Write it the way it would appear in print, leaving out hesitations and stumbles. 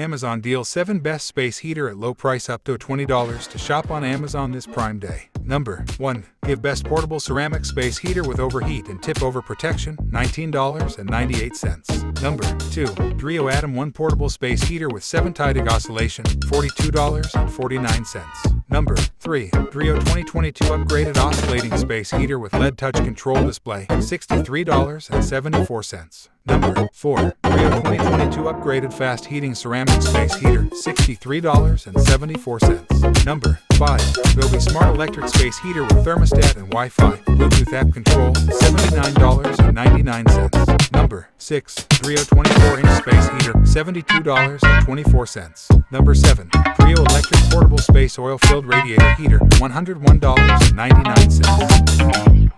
Amazon deals 7 best space heater at low price up to $20 to shop on Amazon this Prime Day. Number 1. GiveBest portable ceramic space heater with overheat and tip over protection, $19.98. Number 2. Dreo Atom 1 portable space heater with 7-tidal oscillation, $42.49. Number 3. Dreo 2022 upgraded oscillating space heater with LED touch control display, $63.74. Number 4. Dreo 2022 upgraded fast heating ceramic space heater, $63.74. Number 5. Govee smart electric space heater with thermostat and Wi-Fi, Bluetooth app control, $79.99. Number 6. Dreo 24-inch space heater, $72.24. Number 7. Dreo electric portable space oil-filled radiator heater, $101.99.